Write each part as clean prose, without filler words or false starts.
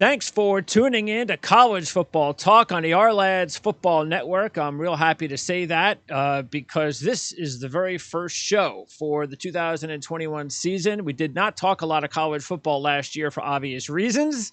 Thanks for tuning in to College Football Talk on the Our Football Network. I'm real happy to say that because this is the very first show for the 2021 season. We did not talk a lot of college football last year for obvious reasons.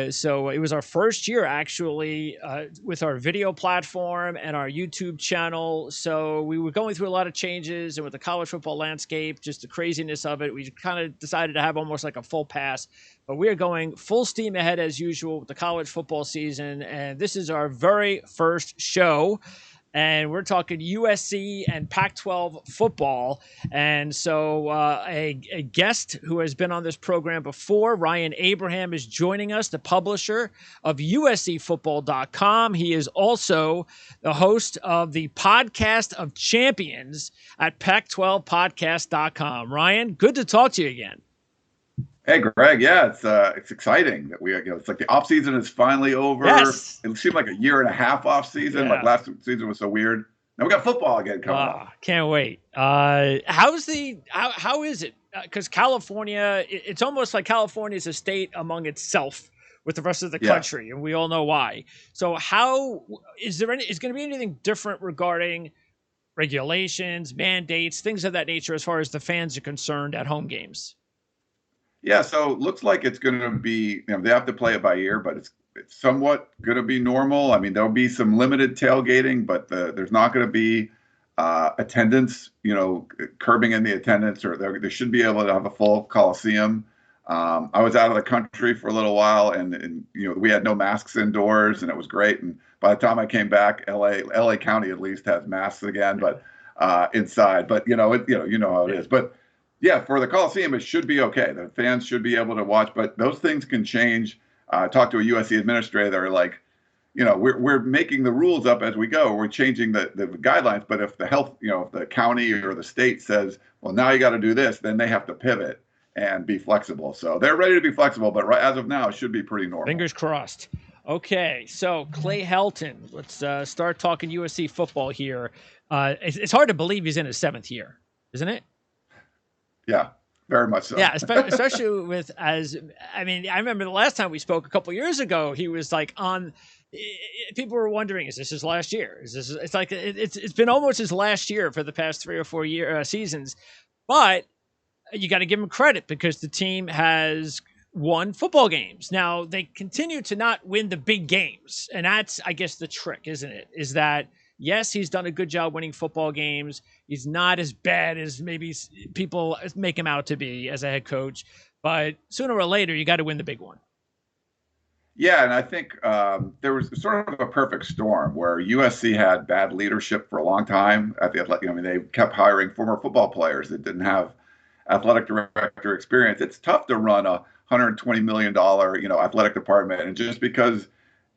So it was our first year actually with our video platform and our YouTube channel. So we were going through a lot of changes, and with the college football landscape, just the craziness of it, we kind of decided to have almost like a full pass. But we are going full steam ahead as usual with the college football season. And this is our very first show. And we're talking USC and Pac-12 football. And so a guest who has been on this program before, Ryan Abraham, is joining us, the publisher of USCFootball.com. He is also the host of the Podcast of Champions at Pac12Podcast.com. Ryan, good to talk to you again. Hey, Greg. Yeah, it's exciting that it's like the off season is finally over. Yes. It seemed like a year and a half off season. Yeah. Like last season was so weird. Now we got football again coming up. Can't wait. How is it? Because California, it's almost like California is a state among itself with the rest of the country, and we all know why. So how is going to be anything different regarding regulations, mandates, things of that nature as far as the fans are concerned at home games? Yeah, so it looks like it's going to be, they have to play it by ear, but it's somewhat going to be normal. I mean, there'll be some limited tailgating, but there's not going to be attendance, curbing in the attendance, or they should be able to have a full Coliseum. I was out of the country for a little while, and we had no masks indoors, and it was great. And by the time I came back, LA County at least has masks again, but inside. But you know how it is. But yeah, for the Coliseum, it should be okay. The fans should be able to watch, but those things can change. I talked to a USC administrator. They're like, we're making the rules up as we go. We're changing the guidelines. But if the health, if the county or the state says, well, now you got to do this, then they have to pivot and be flexible. So they're ready to be flexible. But as of now, it should be pretty normal. Fingers crossed. Okay, so Clay Helton, let's start talking USC football here. It's hard to believe he's in his 7th year, isn't it? Yeah, very much so. Yeah, especially I remember the last time we spoke a couple years ago, he was like people were wondering, is this his last year? It's been almost his last year for the past 3 or 4 seasons, but you got to give him credit because the team has won football games. Now they continue to not win the big games. And that's, I guess, the trick, isn't it? Is that, yes, he's done a good job winning football games. He's not as bad as maybe people make him out to be as a head coach. But sooner or later, you got to win the big one. Yeah, and I think there was sort of a perfect storm where USC had bad leadership for a long time at the athletic. They kept hiring former football players that didn't have athletic director experience. It's tough to run a $120 million, athletic department, and just because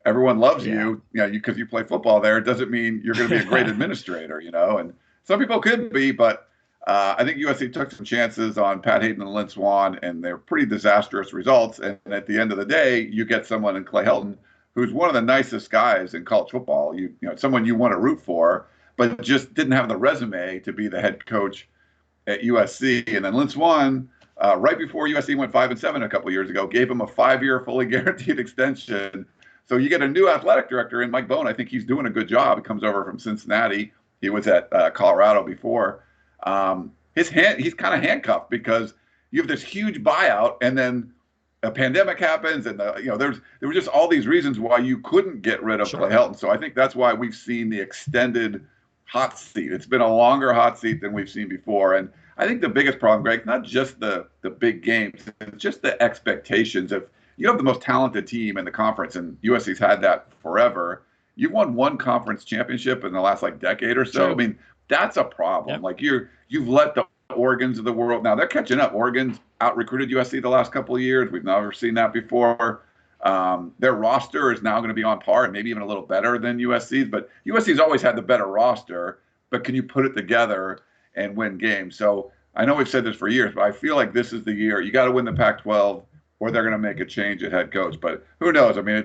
everyone loves you, because you play football there, it doesn't mean you're going to be a great administrator, and some people could be, but I think USC took some chances on Pat Hayden and Lynn Swann, and they're pretty disastrous results. And at the end of the day, you get someone in Clay Helton, who's one of the nicest guys in college football. Someone you want to root for, but just didn't have the resume to be the head coach at USC. And then Lynn Swann, right before USC went 5-7 a couple years ago, gave him a 5-year fully guaranteed extension. So you get a new athletic director in Mike Bohn. I think he's doing a good job. He comes over from Cincinnati. He was at Colorado before. He's kind of handcuffed because you have this huge buyout, and then a pandemic happens, and there were just all these reasons why you couldn't get rid of Clay Helton. So I think that's why we've seen the extended hot seat. It's been a longer hot seat than we've seen before, and I think the biggest problem, Greg, not just the big games, it's just the expectations of. You have the most talented team in the conference, and USC's had that forever. You've won one conference championship in the last decade or so. True. I mean, that's a problem. Yep. You've let the Oregons of the world. Now they're catching up. Oregon's out-recruited USC the last couple of years. We've never seen that before. Their roster is now going to be on par and maybe even a little better than USC's. But USC's always had the better roster. But can you put it together and win games? So I know we've said this for years, but I feel like this is the year. You got to win the Pac-12. Or they're going to make a change at head coach. But who knows? I mean,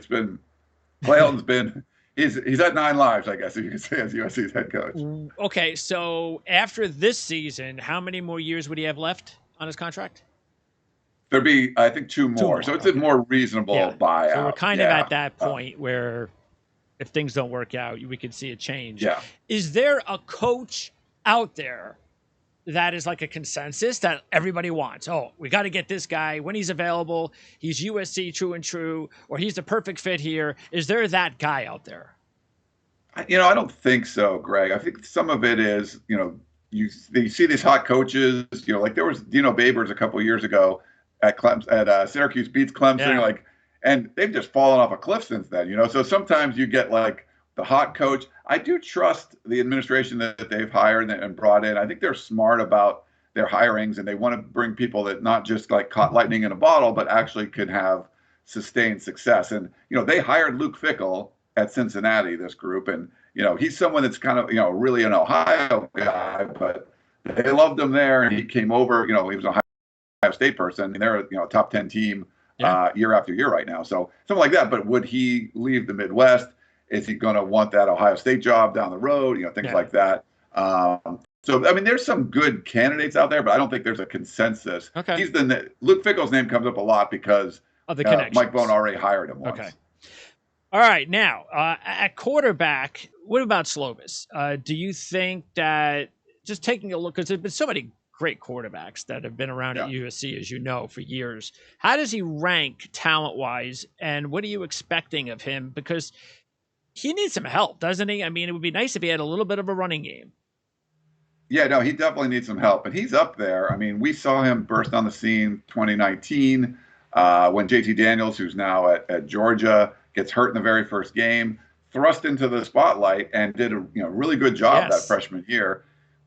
Clay Helton's he's had 9 lives, I guess, if you could say, as USC's head coach. Okay, so after this season, how many more years would he have left on his contract? There'd be, I think, two Two more. more. So it's a Okay. more reasonable Yeah. So we're buyout. kind of at Yeah. that point where if things don't work out, we could see a change. Yeah. Is there a coach out there that is like a consensus that everybody wants? Oh, we got to get this guy when he's available. He's USC true and true, or he's the perfect fit here. Is there that guy out there? I don't think so, Greg. I think some of it is, you see these hot coaches, like there was Dino Babers a couple of years ago at Syracuse beats Clemson, Yeah. and they've just fallen off a cliff since then, So sometimes you get like the hot coach. I do trust the administration that they've hired and brought in. I think they're smart about their hirings, and they want to bring people that not just like caught lightning in a bottle, but actually can have sustained success. And they hired Luke Fickell at Cincinnati, this group, and he's someone that's kind of really an Ohio guy, but they loved him there, and he came over. He was an Ohio State person, and they're a top 10 team year after year right now. So something like that. But would he leave the Midwest? Is he going to want that Ohio State job down the road? Things like that. So I mean, there's some good candidates out there, but I don't think there's a consensus. Okay. Luke Fickell's name comes up a lot because of the connections. Mike Bohn already hired him once. Okay. All right. Now, at quarterback, what about Slovis? Do you think that, just taking a look, because there's been so many great quarterbacks that have been around at USC, as you know, for years. How does he rank talent-wise, and what are you expecting of him? Because he needs some help, doesn't he? I mean, it would be nice if he had a little bit of a running game. Yeah, no, he definitely needs some help, but he's up there. I mean, we saw him burst on the scene 2019 when JT Daniels, who's now at Georgia, gets hurt in the very first game, thrust into the spotlight, and did a really good job that freshman year.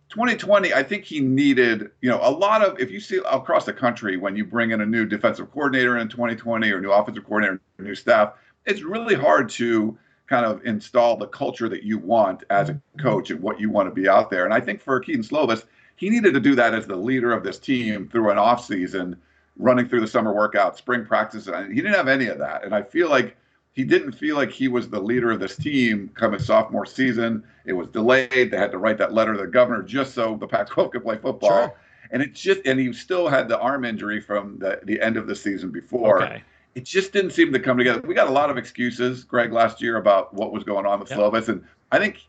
2020, I think he needed, a lot of, if you see across the country, when you bring in a new defensive coordinator in 2020 or new offensive coordinator, new staff, it's really hard to kind of install the culture that you want as a coach and what you want to be out there. And I think for Kedon Slovis, he needed to do that as the leader of this team through an off season, running through the summer workouts, spring practice. He didn't have any of that. And I feel like he didn't feel like he was the leader of this team coming sophomore season. It was delayed. They had to write that letter to the governor just so the Pac-12 could play football. Sure. And he still had the arm injury from the end of the season before. Okay. It just didn't seem to come together. We got a lot of excuses, Greg, last year about what was going on with Slovis. And I think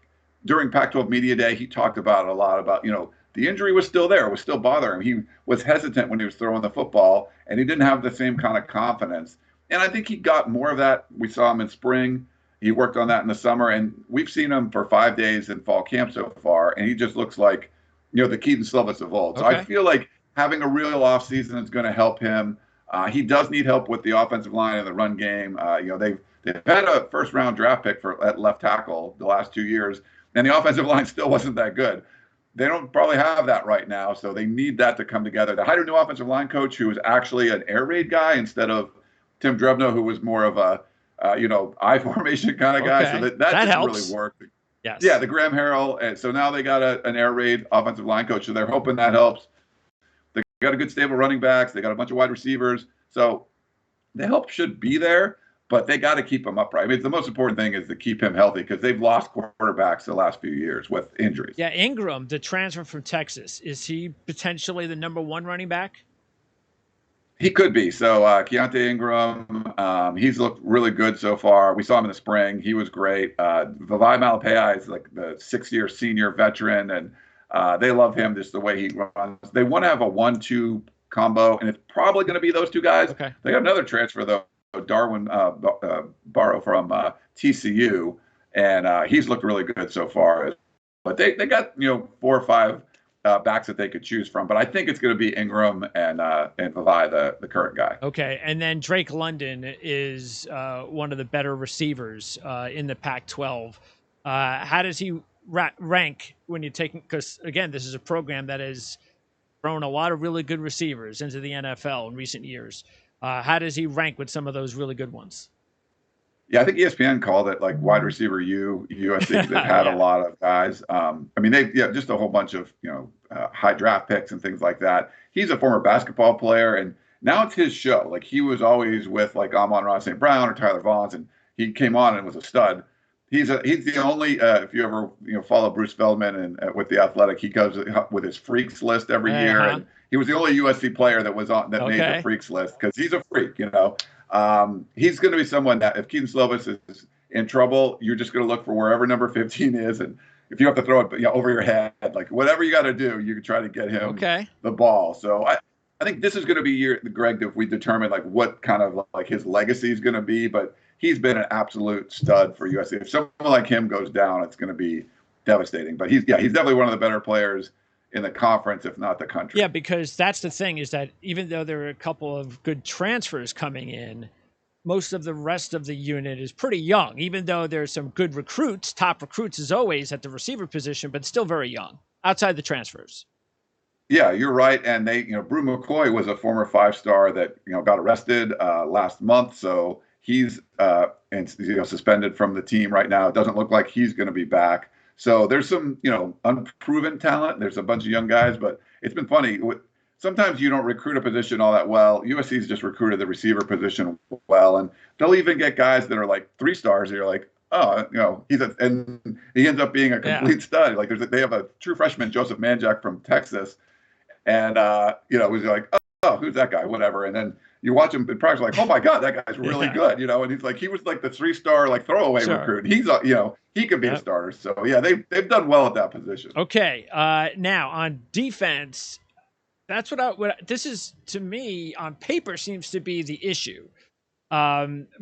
during Pac-12 Media Day, he talked about a lot about, the injury was still there. It was still bothering him. He was hesitant when he was throwing the football, and he didn't have the same kind of confidence. And I think he got more of that. We saw him in spring. He worked on that in the summer, and we've seen him for 5 days in fall camp so far, and he just looks like, the Kedon Slovis of old. So I feel like having a real offseason is going to help him. He does need help with the offensive line and the run game. They've had a first-round draft pick at left tackle the last 2 years, and the offensive line still wasn't that good. They don't probably have that right now, so they need that to come together. They hired a new offensive line coach who was actually an air raid guy instead of Tim Drebno, who was more of a I formation kind of guy. So that didn't really work. Yes. Yeah, the Graham Harrell. And so now they got an air raid offensive line coach, so they're hoping that helps. They got a good stable running backs. They got a bunch of wide receivers. So the help should be there, but they got to keep him upright. I mean, the most important thing is to keep him healthy because they've lost quarterbacks the last few years with injuries. Yeah, Ingram, the transfer from Texas, is he potentially the number one running back? He could be. So Keontae Ingram, he's looked really good so far. We saw him in the spring. He was great. Vavai Malapaya is like the 6-year senior veteran, and they love him just the way he runs. They want to have a 1-2 combo, and it's probably going to be those two guys. Okay. They got another transfer, though, Darwin Barrow from TCU, and he's looked really good so far. But they got 4 or 5 backs that they could choose from, but I think it's going to be Ingram and Vavai, the current guy. Okay, and then Drake London is one of the better receivers in the Pac-12. How does he rank when you're taking? Because again, this is a program that has thrown a lot of really good receivers into the NFL in recent years. How does he rank with some of those really good ones? Yeah, I think ESPN called it like wide receiver USC. They've had a lot of guys. I mean, just a whole bunch of high draft picks and things like that. He's a former basketball player, and now it's his show. Like he was always with like Amon-Ra St. Brown or Tyler Vaughns, and he came on and was a stud. He's the only if you ever follow Bruce Feldman and with the Athletic, he goes with his freaks list every year, and he was the only USC player that made the freaks list because he's a freak. He's going to be someone that if Kedon Slovis is in trouble, you're just going to look for wherever number 15 is, and if you have to throw it over your head, like whatever you got to do, you can try to get him the ball. So I think this is going to be Greg, if we determine like what kind of like his legacy is going to be, but he's been an absolute stud for USC. If someone like him goes down, it's going to be devastating. But he's definitely one of the better players in the conference, if not the country. Yeah, because that's the thing is that even though there are a couple of good transfers coming in, most of the rest of the unit is pretty young, even though there's some good recruits, top recruits as always at the receiver position, but still very young outside the transfers. Yeah, you're right. And Brew McCoy was a former 5-star that, got arrested last month. So he's suspended from the team right now. It doesn't look like he's going to be back. So there's some, unproven talent. There's a bunch of young guys, but it's been funny. Sometimes you don't recruit a position all that well. USC's just recruited the receiver position well, and they'll even get guys that are like 3-stars. And you're like, oh, and he ends up being a complete stud. Like they have a true freshman, Joseph Manjack from Texas, and it was like, oh, who's that guy? Whatever. And then you watch him in practice, like, oh my God, that guy's really good, And he was like the 3-star like throwaway recruit. He's he could be a starter. So yeah, they've done well at that position. Okay, now on defense. That's what this is, to me, on paper, seems to be the issue.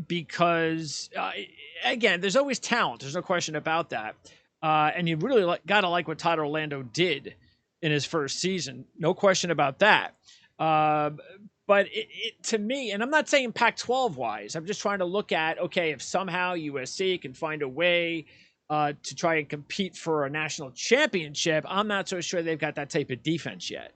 Because, again, there's always talent. There's no question about that. And you really got to like what Todd Orlando did in his first season. No question about that. But to me, and I'm not saying Pac-12 wise, I'm just trying to look at, okay, if somehow USC can find a way to try and compete for a national championship, I'm not so sure they've got that type of defense yet.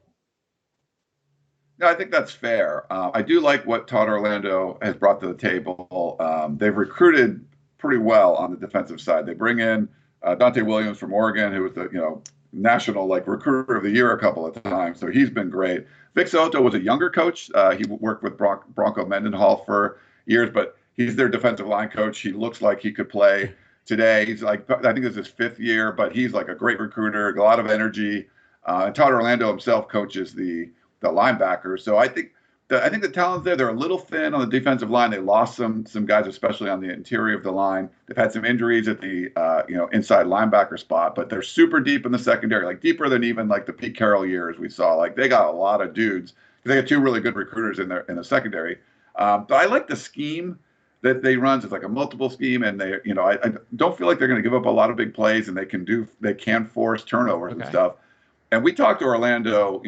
No, I think that's fair. I do like what Todd Orlando has brought to the table. They've recruited pretty well on the defensive side. They bring in Dante Williams from Oregon, who was the national recruiter of the year a couple of times. So he's been great. Vic Soto was a younger coach. He worked with Bronco Mendenhall for years, but he's their defensive line coach. He looks like he could play today. He's I think this is his 5th year, but he's like a great recruiter, a lot of energy. And Todd Orlando himself coaches the linebackers. So I think the talent's there. They're a little thin on the defensive line. They lost some guys, especially on the interior of the line. They've had some injuries at the inside linebacker spot, but they're super deep in the secondary, like deeper than even like the Pete Carroll years we saw. Like they got a lot of dudes. They got 2 really good recruiters in the secondary. But I like the scheme that they run. It's like a multiple scheme, and I don't feel like they're going to give up a lot of big plays, and they can force turnovers and stuff. And we talked to Orlando,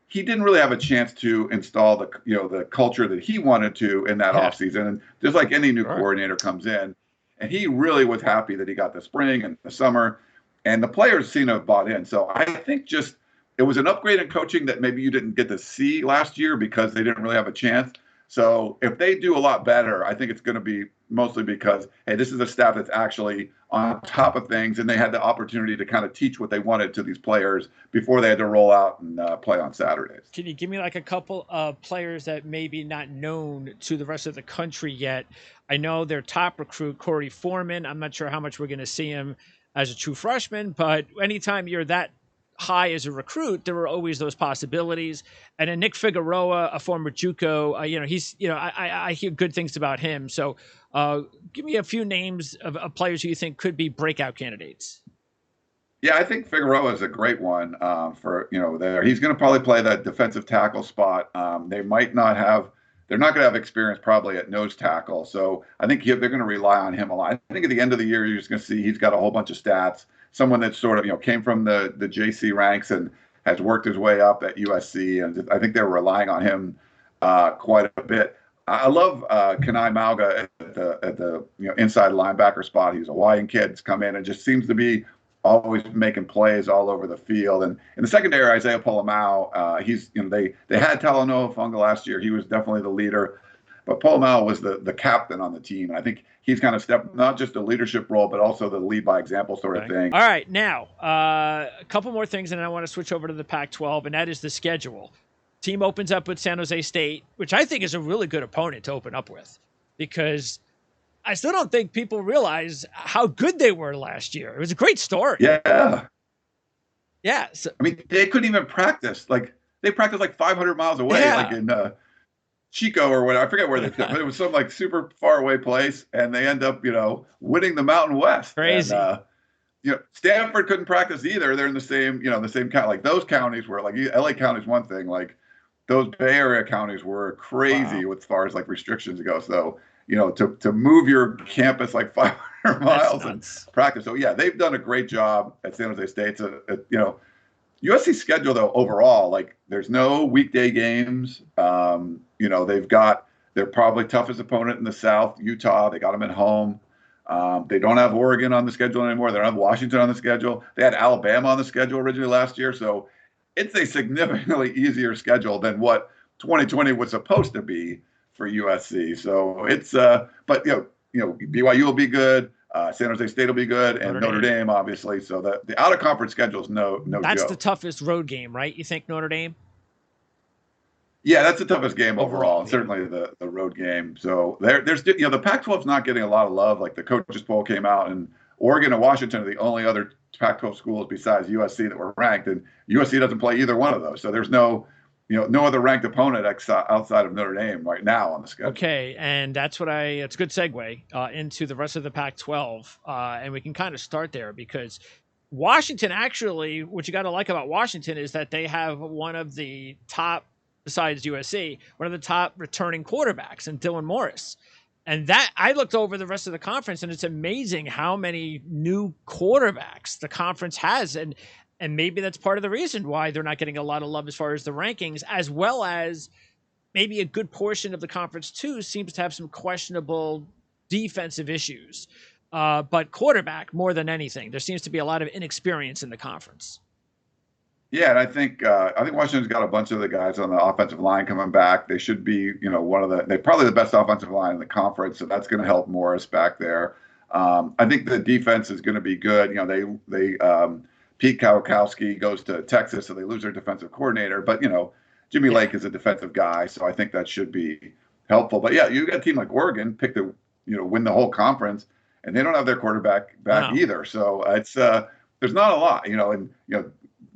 he didn't really have a chance to install the culture that he wanted to in that offseason. And just like any new coordinator comes in, and he really was happy that he got the spring and the summer, and the players seem to have bought in. So I think just it was an upgrade in coaching that maybe you didn't get to see last year because they didn't really have a chance. So if they do a lot better, I think it's going to be mostly because, hey, this is a staff that's actually on top of things, and they had the opportunity to kind of teach what they wanted to these players before they had to roll out and play on Saturdays. Can you give me like a couple of players that maybe not known to the rest of the country yet? I know their top recruit, Corey Foreman. I'm not sure how much we're going to see him as a true freshman, but anytime you're that high as a recruit, there are always those possibilities. And then Nick Figueroa, a former JUCO, he's, I hear good things about him. So give me a few names of players who you think could be breakout candidates. Yeah, I think Figueroa is a great one for, there. He's going to probably play that defensive tackle spot. They're not going to have experience probably at nose tackle. So I think they're going to rely on him a lot. I think at the end of the year, you're just going to see he's got a whole bunch of stats. Someone that sort of, came from the JC ranks and has worked his way up at USC. And I think they're relying on him quite a bit. I love Kenai Mauga at the inside linebacker spot. He's a Hawaiian kid. He's come in and just seems to be always making plays all over the field. And in the secondary, Isaiah Polamau, he's they had Talanoa Funga last year. He was definitely the leader. But Polamau was the captain on the team. And I think he's kind of stepped not just a leadership role, but also the lead by example sort of thing. All right. Now, a couple more things, and then I want to switch over to the Pac-12, and that is the schedule. Team opens up with San Jose State, which I think is a really good opponent to open up with, because I still don't think people realize how good they were last year. It was a great story. Yeah. Yeah. So, I mean, they couldn't even practice. Like they practiced like 500 miles away, like in Chico or what, I forget where they played, but it was some like super far away place, and they end up, winning the Mountain West. Crazy. And Stanford couldn't practice either. They're in the same county. Like those counties were like LA County is one thing. Like those Bay Area counties were crazy as far as like restrictions go. So to move your campus like 500 miles and practice. So yeah, they've done a great job at San Jose State. So USC schedule though overall, like there's no weekday games. They've got their probably toughest opponent in the South, Utah. They got them at home. They don't have Oregon on the schedule anymore. They don't have Washington on the schedule. They had Alabama on the schedule originally last year. So it's a significantly easier schedule than what 2020 was supposed to be for USC. So it's, but BYU will be good. San Jose State will be good, and Notre Dame obviously. So the out of conference schedule is no That's joke. the toughest road game, right? You think Notre Dame? Yeah, that's the toughest game overall, and certainly the road game. So there's the Pac-12 is not getting a lot of love. Like the Coaches Poll came out, and Oregon and Washington are the only other Pac-12 schools besides USC that were ranked, and USC doesn't play either one of those. So there's no other ranked opponent outside of Notre Dame right now on the schedule. Okay, and it's a good segue into the rest of the Pac-12, and we can kind of start there because Washington actually, what you got to like about Washington is that they have one of the top, besides USC, one of the top returning quarterbacks in Dylan Morris. And that I looked over the rest of the conference, and it's amazing how many new quarterbacks the conference has. And maybe that's part of the reason why they're not getting a lot of love as far as the rankings, as well as maybe a good portion of the conference too seems to have some questionable defensive issues. But quarterback more than anything, there seems to be a lot of inexperience in the conference. Yeah, and I think Washington's got a bunch of the guys on the offensive line coming back. They should be, they're probably the best offensive line in the conference, so that's going to help Morris back there. I think the defense is going to be good. Pete Kwiatkowski goes to Texas, so they lose their defensive coordinator. But Jimmy Lake is a defensive guy, so I think that should be helpful. But yeah, you got a team like Oregon pick to win the whole conference, and they don't have their quarterback back either. So it's there's not a lot,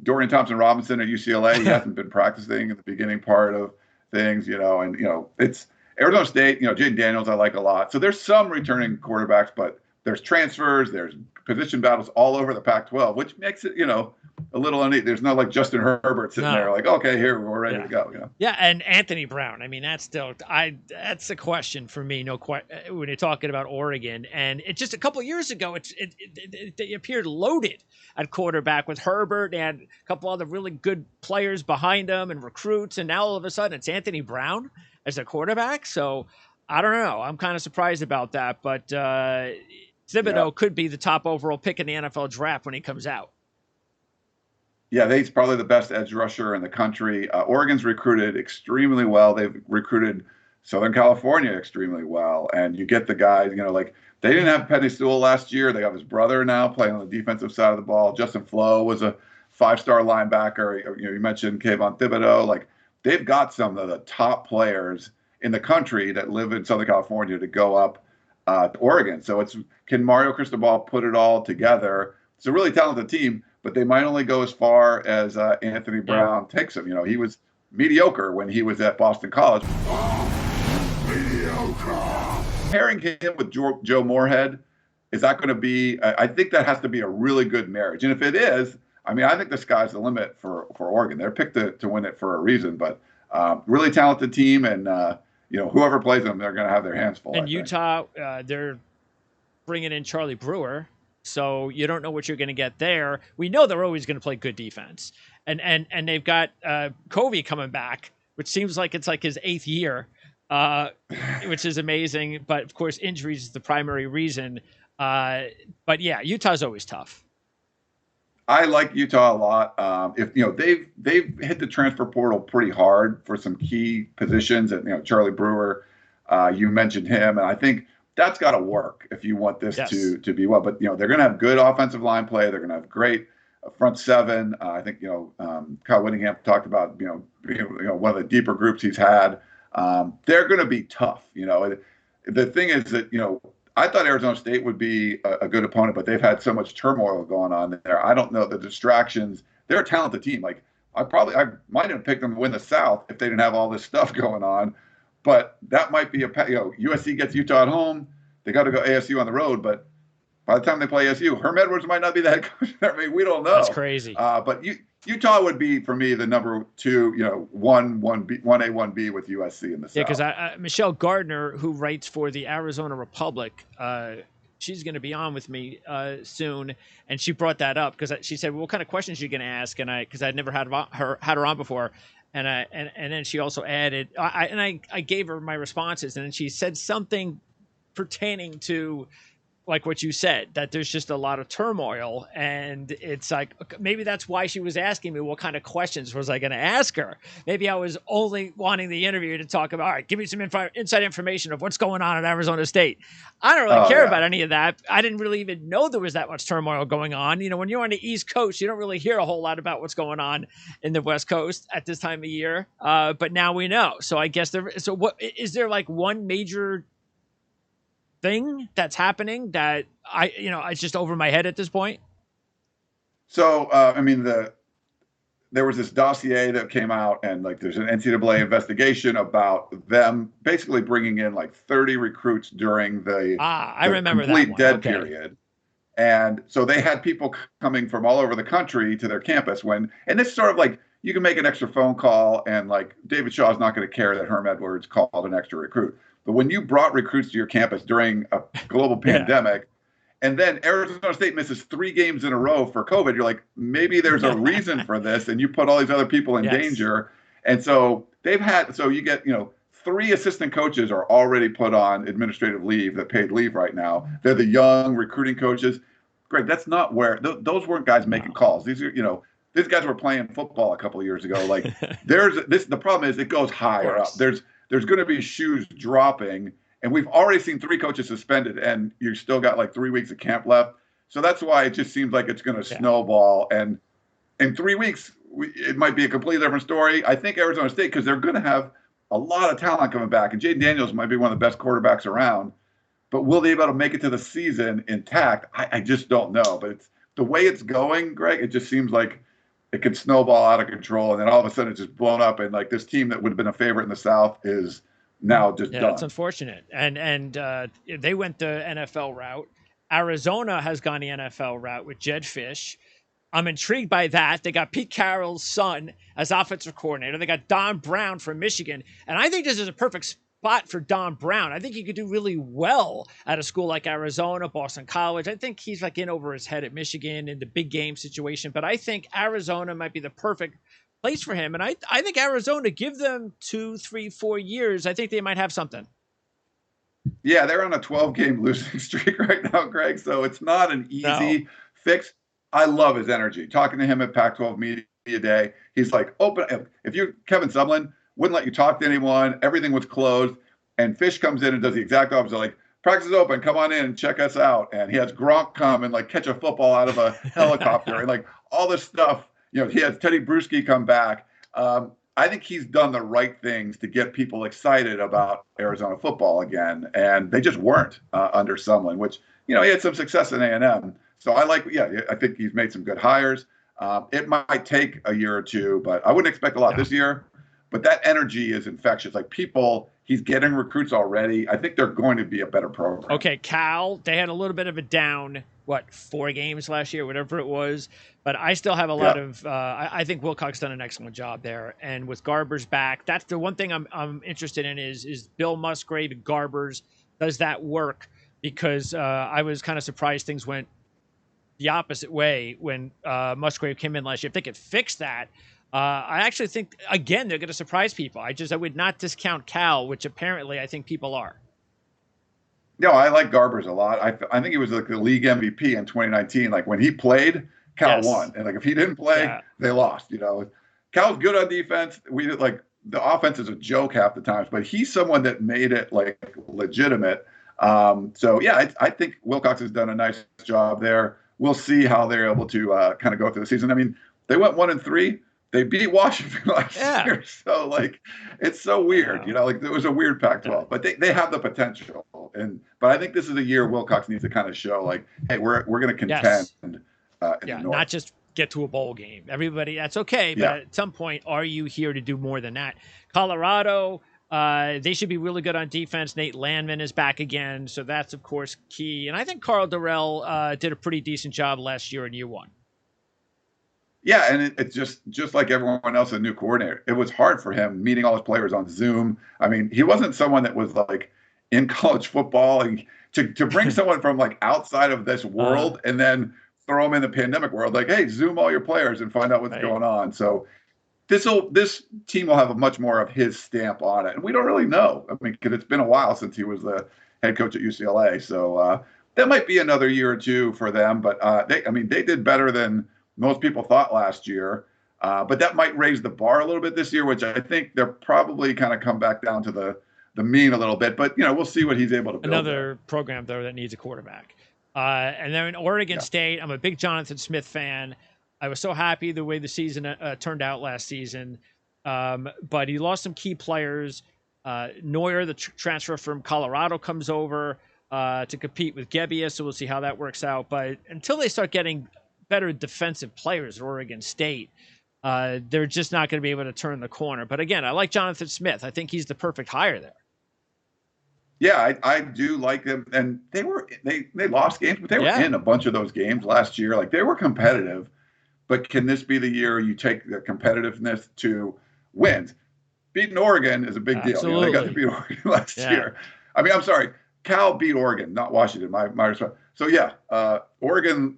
Dorian Thompson-Robinson at UCLA, he hasn't been practicing at the beginning part of things, it's Arizona State, Jaden Daniels I like a lot. So there's some returning quarterbacks, but there's transfers, there's position battles all over the Pac-12, which makes it, a little uneven. There's not like Justin Herbert sitting there like, okay, here, we're ready to go. Yeah, and Anthony Brown. I mean, that's a question for me. When you're talking about Oregon, and it's just a couple of years ago, it appeared loaded at quarterback with Herbert and a couple other really good players behind him and recruits, and now all of a sudden it's Anthony Brown as a quarterback. So I don't know. I'm kind of surprised about that, but Thibodeau could be the top overall pick in the NFL draft when he comes out. Yeah, he's probably the best edge rusher in the country. Oregon's recruited extremely well. They've recruited Southern California extremely well. And you get the guys, like they didn't have Penny Sewell last year. They have his brother now playing on the defensive side of the ball. Justin Flo was a 5-star linebacker. You mentioned Kayvon Thibodeau. Like they've got some of the top players in the country that live in Southern California to go up to Oregon. So can Mario Cristobal put it all together? It's a really talented team, but they might only go as far as Anthony Brown takes them. He was mediocre when he was at Boston College. Mediocre. Pairing him with Joe Moorhead, is that going to be? I think that has to be a really good marriage. And if it is, I mean, I think the sky's the limit for Oregon. They're picked to win it for a reason, but really talented team, and whoever plays them, they're going to have their hands full. And Utah, they're bringing in Charlie Brewer. So you don't know what you're going to get there. We know they're always going to play good defense. And they've got Covey coming back, which seems like it's like his 8th year, which is amazing. But, of course, injuries is the primary reason. But, yeah, Utah's always tough. I like Utah a lot. They've hit the transfer portal pretty hard for some key positions. And, Charlie Brewer, you mentioned him. And I think that's got to work if you want this to be well. But, they're going to have good offensive line play. They're going to have great front seven. I think, Kyle Whittingham talked about, being one of the deeper groups he's had. They're going to be tough. The thing is that, I thought Arizona State would be a good opponent, but they've had so much turmoil going on there. I don't know the distractions. They're a talented team. Like I might have picked them to win the South if they didn't have all this stuff going on. But that might be USC gets Utah at home. They got to go ASU on the road, but by the time they play ASU, Herm Edwards might not be the head coach. I mean, we don't know. That's crazy. But Utah would be, for me, the number 2, 1A, 1B with USC in the South. Yeah, because Michelle Gardner, who writes for the Arizona Republic, she's going to be on with me soon, and she brought that up because she said, well, "What kind of questions are you going to ask?" And because I'd never had her on before, and then she also added, I gave her my responses, and then she said something pertaining to, like what you said, that there's just a lot of turmoil, and it's like, maybe that's why she was asking me what kind of questions was I going to ask her. Maybe I was only wanting the interview to talk about, all right, give me some inside information of what's going on at Arizona State. I don't really care about any of that. I didn't really even know there was that much turmoil going on. When you're on the East Coast, you don't really hear a whole lot about what's going on in the West Coast at this time of year. But now we know. So I guess what is there, like one major thing that's happening that it's just over my head at this point? So, there was this dossier that came out, and like there's an NCAA investigation about them basically bringing in like 30 recruits during the remember complete that one. dead period. And so they had people coming from all over the country to their campus and it's sort of like, you can make an extra phone call, and like David Shaw is not going to care that Herm Edwards called an extra recruit. But when you brought recruits to your campus during a global pandemic, and then Arizona State misses 3 games in a row for COVID, you're like, maybe there's a reason for this, and you put all these other people in danger. And so you get, 3 assistant coaches are already put on administrative leave, that paid leave right now. They're the young recruiting coaches. Greg, that's not where those weren't guys making calls. These are, these guys were playing football a couple of years ago. Like the problem is it goes higher up. There's going to be shoes dropping, and we've already seen 3 coaches suspended, and you still got like 3 weeks of camp left. So that's why it just seems like it's going to snowball. And in 3 weeks, it might be a completely different story. I think Arizona State, because they're going to have a lot of talent coming back, and Jaden Daniels might be one of the best quarterbacks around. But will they be able to make it to the season intact? I just don't know. But it's the way it's going, Greg. It just seems like it could snowball out of control, and then all of a sudden it's just blown up, and like this team that would have been a favorite in the South is now just done. It's unfortunate. And they went the NFL route. Arizona has gone the NFL route with Jed Fish. I'm intrigued by that. They got Pete Carroll's son as offensive coordinator. They got Don Brown from Michigan, and I think this is a perfect spot for Don Brown. I think he could do really well at a school like Arizona, Boston College. I think he's like in over his head at Michigan in the big game situation, but I think Arizona might be the perfect place for him. And I think Arizona, give them 2, 3, 4 years, I think they might have something. Yeah, they're on a 12-game losing streak right now, Greg, so it's not an easy fix. I love his energy. Talking to him at Pac-12 Media Day, he's like, Kevin Sumlin wouldn't let you talk to anyone. Everything was closed. And Fish comes in and does the exact opposite. Like, practice is open. Come on in and check us out. And he has Gronk come and like catch a football out of a helicopter and like all this stuff. He has Teddy Bruschi come back. I think he's done the right things to get people excited about Arizona football again. And they just weren't under Sumlin, which, he had some success in A&M. So I think he's made some good hires. It might take a year or two, but I wouldn't expect a lot this year. But that energy is infectious. Like he's getting recruits already. I think they're going to be a better program. Okay, Cal, they had a little bit of a down, 4 games last year, whatever it was. But I still have a lot of, I think Wilcox done an excellent job there. And with Garbers back, that's the one thing I'm interested in is Bill Musgrave and Garbers. Does that work? Because I was kind of surprised things went the opposite way when Musgrave came in last year. If they could fix that, I actually think, again, they're going to surprise people. I would not discount Cal, which apparently I think people are. No, I like Garbers a lot. I think he was like the league MVP in 2019. Like when he played, Cal won. And like if he didn't play, they lost. Cal's good on defense. The offense is a joke half the times, but he's someone that made it like legitimate. I think Wilcox has done a nice job there. We'll see how they're able to kind of go through the season. I mean, they went 1-3, they beat Washington last year. So like, it's so weird, like it was a weird Pac-12, but they have the potential. But I think this is a year Wilcox needs to kind of show like, hey, we're going to contend in the North. Not just get to a bowl game. Everybody, that's okay. But at some point, are you here to do more than that? Colorado, they should be really good on defense. Nate Landman is back again. So that's, of course, key. And I think Carl Durrell did a pretty decent job last year in year one. Yeah, and it's just like everyone else, a new coordinator. It was hard for him meeting all his players on Zoom. I mean, he wasn't someone that was like in college football. And to bring someone from like outside of this world and then throw them in the pandemic world, like, hey, Zoom all your players and find out what's going on. So this team will have a much more of his stamp on it. And we don't really know. I mean, because it's been a while since he was the head coach at UCLA. So that might be another year or two for them. But they did better than most people thought last year. But that might raise the bar a little bit this year, which I think they're probably kind of come back down to the mean a little bit. But, we'll see what he's able to build. Another program, though, that needs a quarterback. And then in Oregon State, I'm a big Jonathan Smith fan. I was so happy the way the season turned out last season. But he lost some key players. Neuer, the transfer from Colorado, comes over to compete with Gebbia, so we'll see how that works out. But until they start getting better defensive players at Oregon State, they're just not going to be able to turn the corner. But again, I like Jonathan Smith. I think he's the perfect hire there. Yeah, I do like them, and they lost games, but they were in a bunch of those games last year. Like, they were competitive, but can this be the year you take the competitiveness to wins? Beating Oregon is a big deal. They got to beat Oregon last year. I mean, I'm sorry, Cal beat Oregon, not Washington. My respect. So Oregon,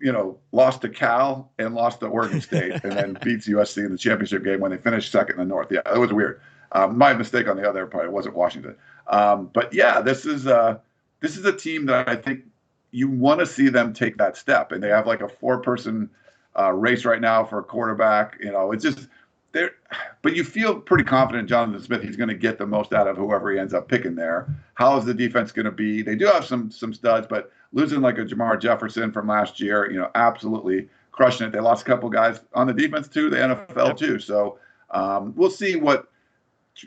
lost to Cal and lost to Oregon State, and then beats USC in the championship game when they finished second in the North. Yeah, that was weird. My mistake on the other part, it wasn't Washington. But this is a team that I think you want to see them take that step, and they have like a 4-person race right now for a quarterback. It's just there, but you feel pretty confident, Jonathan Smith. He's going to get the most out of whoever he ends up picking there. How is the defense going to be? They do have some studs, but losing like a Jamar Jefferson from last year, absolutely crushing it. They lost a couple guys on the defense too, the NFL too. So we'll see what.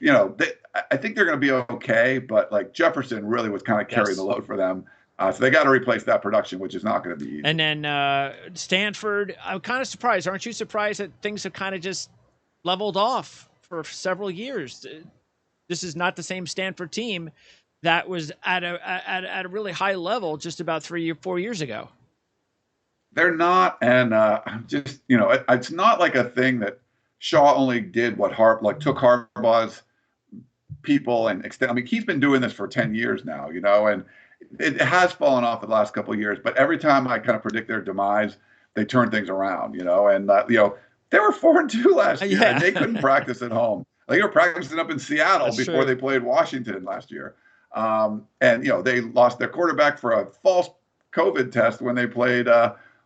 I think they're going to be okay, but like Jefferson really was kind of carrying the load for them. So they got to replace that production, which is not going to be easy. And then Stanford, I'm kind of surprised. Aren't you surprised that things have kind of just leveled off for several years? This is not the same Stanford team that was at a really high level just about 3 or 4 years ago. They're not, and it's not like a thing that Shaw only did what took Harbaugh's people and extend. I mean, he's been doing this for 10 years now, and it has fallen off the last couple of years. But every time I kind of predict their demise, they turn things around, and they were 4-2 last year, and they couldn't practice at home. Like, they were practicing up in Seattle before they played Washington last year, and they lost their quarterback for a false COVID test when they played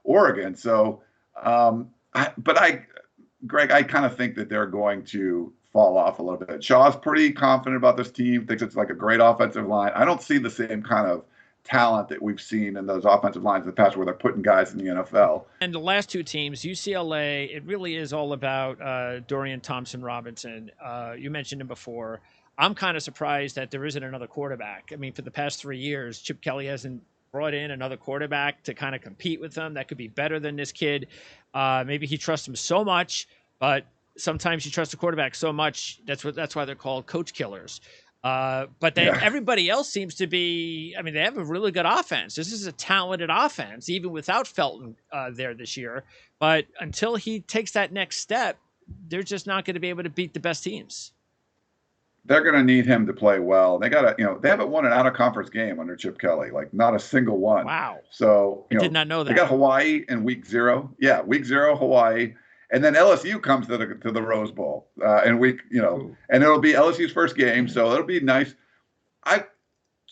Oregon. So, Greg, I kind of think that they're going to fall off a little bit. Shaw's pretty confident about this team, thinks it's like a great offensive line. I don't see the same kind of talent that we've seen in those offensive lines in the past where they're putting guys in the NFL. And the last two teams, UCLA, it really is all about Dorian Thompson-Robinson. You mentioned him before. I'm kind of surprised that there isn't another quarterback. I mean, for the past 3 years, Chip Kelly hasn't brought in another quarterback to kind of compete with him that could be better than this kid. Maybe he trusts him so much, but sometimes you trust a quarterback so much. That's why they're called coach killers. But everybody else seems to be. I mean, they have a really good offense. This is a talented offense, even without Helton there this year. But until he takes that next step, they're just not going to be able to beat the best teams. They're going to need him to play well. They got to, they haven't won an out-of-conference game under Chip Kelly, like not a single one. Wow. So, I did not know that. They got Hawaii in week 0. Yeah, week 0, Hawaii. And then LSU comes to the Rose Bowl in week, and it'll be LSU's first game. So it'll be nice.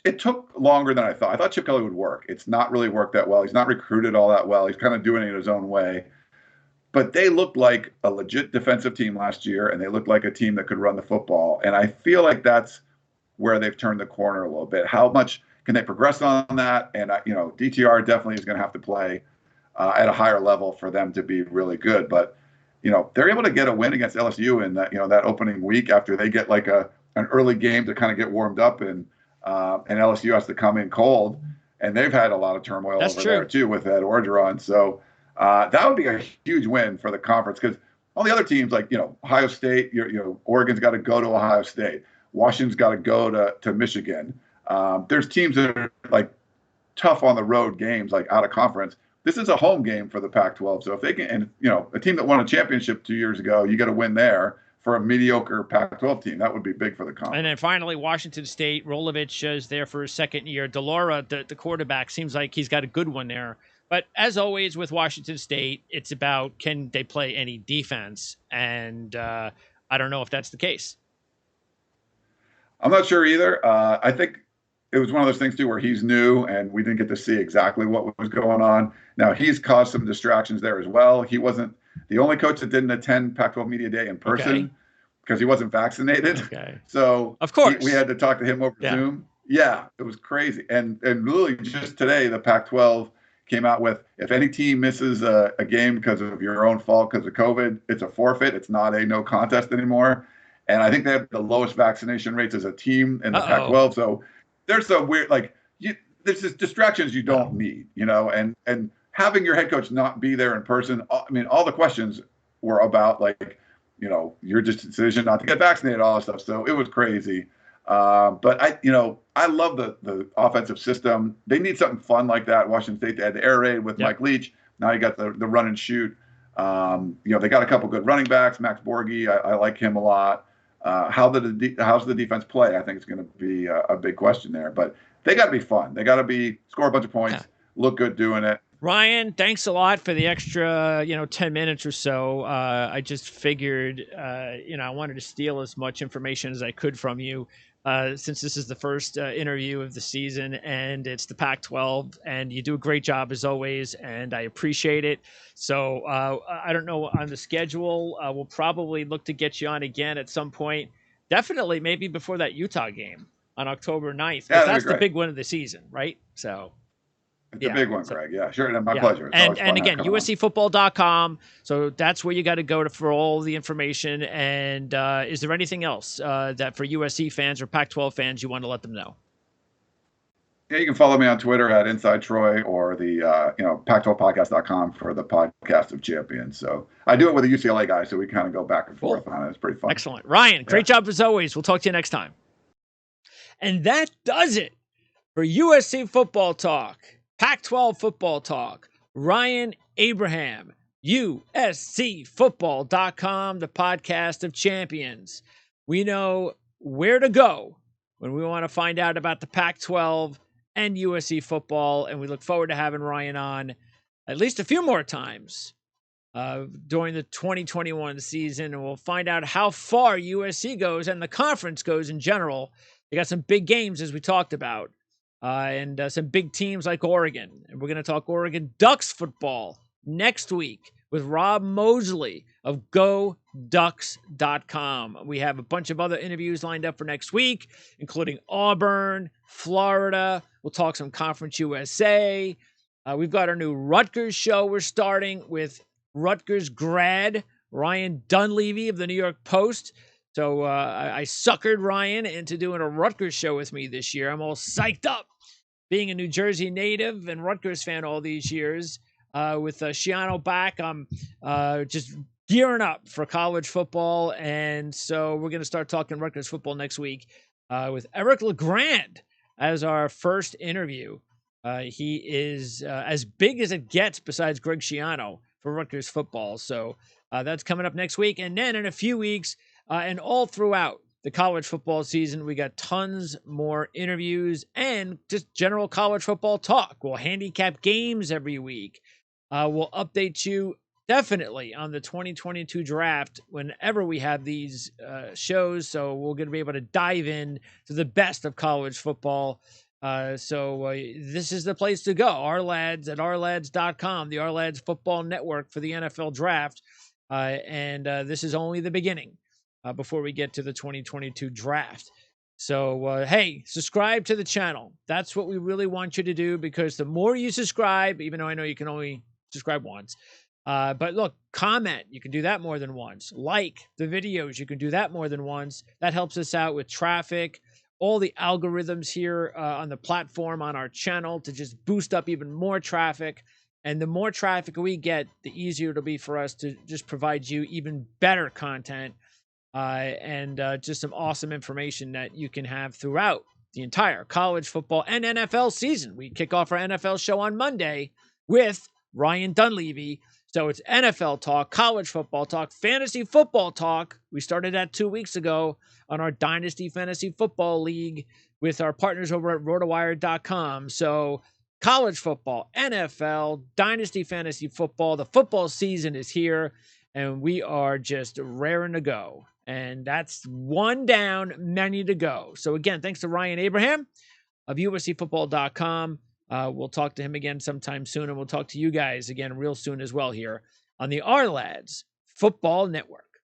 It took longer than I thought. I thought Chip Kelly would work. It's not really worked that well. He's not recruited all that well. He's kind of doing it his own way. But they looked like a legit defensive team last year, and they looked like a team that could run the football. And I feel like that's where they've turned the corner a little bit. How much can they progress on that? And, DTR definitely is going to have to play at a higher level for them to be really good. But, they're able to get a win against LSU in that opening week after they get like an early game to kind of get warmed up, and LSU has to come in cold, and they've had a lot of turmoil That's over true. there too with Ed Orgeron. So that would be a huge win for the conference, because all the other teams like Ohio State, Oregon's got to go to Ohio State, Washington's got to go to Michigan. There's teams that are like tough on the road games, like out of conference. This is a home game for the Pac-12. So if they can, and a team that won a championship 2 years ago, you got to win there for a mediocre Pac-12 team. That would be big for the conference. And then finally, Washington State, Rolovich is there for his second year. Delora, the quarterback, seems like he's got a good one there. But as always with Washington State, it's about, can they play any defense? And I don't know if that's the case. I'm not sure either. I think it was one of those things too where he's new and we didn't get to see exactly what was going on. Now he's caused some distractions there as well. He wasn't the only coach that didn't attend Pac-12 Media Day in person because he wasn't vaccinated. Okay. So of course we had to talk to him over Zoom. Yeah, it was crazy. And literally just today, the Pac-12 came out with, if any team misses a game because of your own fault because of COVID, it's a forfeit. It's not a no contest anymore. And I think they have the lowest vaccination rates as a team in the Pac-12. So there's some weird, there's just distractions you don't need, and having your head coach not be there in person. I mean, all the questions were about your decision not to get vaccinated, all that stuff. So it was crazy. But I love the offensive system. They need something fun like that. Washington State, they had the air raid with Mike Leach. Now you got the run and shoot. They got a couple good running backs. Max Borghi, I like him a lot. How's the defense play? I think it's going to be a big question there. But they got to be fun. They got to score a bunch of points, look good doing it. Ryan, thanks a lot for the extra, 10 minutes or so. I just figured, I wanted to steal as much information as I could from you, since this is the first interview of the season and it's the Pac-12, and you do a great job as always, and I appreciate it. So I don't know on the schedule. We'll probably look to get you on again at some point. Definitely maybe before that Utah game on October 9th, because that's the big one of the season, right? So it's a big one, Greg. Yeah, sure. My pleasure. And again, USCfootball.com. So that's where you got to go for all the information. And is there anything else that for USC fans or Pac-12 fans you want to let them know? Yeah, you can follow me on Twitter at Inside Troy, or the Pac12podcast.com for the podcast of champions. So I do it with a UCLA guy, so we kind of go back and forth on it. It's pretty fun. Excellent. Ryan, great job as always. We'll talk to you next time. And that does it for USC Football Talk. Pac-12 Football Talk. Ryan Abraham, USCfootball.com, the podcast of champions. We know where to go when we want to find out about the Pac-12 and USC football, and we look forward to having Ryan on at least a few more times during the 2021 season, and we'll find out how far USC goes and the conference goes in general. They got some big games, as we talked about. And some big teams like Oregon. And we're going to talk Oregon Ducks football next week with Rob Mosley of GoDucks.com. We have a bunch of other interviews lined up for next week, including Auburn, Florida. We'll talk some Conference USA. We've got our new Rutgers show we're starting with Rutgers grad Ryan Dunleavy of the New York Post. So I suckered Ryan into doing a Rutgers show with me this year. I'm all psyched up, being a New Jersey native and Rutgers fan all these years. With Shiano back, I'm just gearing up for college football. And so we're going to start talking Rutgers football next week with Eric LeGrand as our first interview. He is as big as it gets besides Greg Shiano for Rutgers football. So that's coming up next week. And then in a few weeks, and all throughout the college football season, we got tons more interviews and just general college football talk. We'll handicap games every week. We'll update you definitely on the 2022 draft whenever we have these shows. So we're going to be able to dive in to the best of college football. So this is the place to go. Our Lads at ourlads.com, the Our Lads Football Network for the NFL Draft. And this is only the beginning. Before we get to the 2022 draft. So, hey, subscribe to the channel. That's what we really want you to do, because the more you subscribe, even though I know you can only subscribe once, But look, comment. You can do that more than once. Like the videos. You can do that more than once. That helps us out with traffic. All the algorithms here on the platform, on our channel, to just boost up even more traffic. And the more traffic we get, the easier it'll be for us to just provide you even better content and just some awesome information that you can have throughout the entire college football and NFL season. We kick off our NFL show on Monday with Ryan Dunleavy. So it's NFL talk, college football talk, fantasy football talk. We started that 2 weeks ago on our Dynasty Fantasy Football League with our partners over at rotowire.com. So college football, NFL, Dynasty Fantasy Football, the football season is here, and we are just raring to go. And that's one down, many to go. So again, thanks to Ryan Abraham of USCFootball.com. We'll talk to him again sometime soon, and we'll talk to you guys again real soon as well here on the Our Lads Football Network.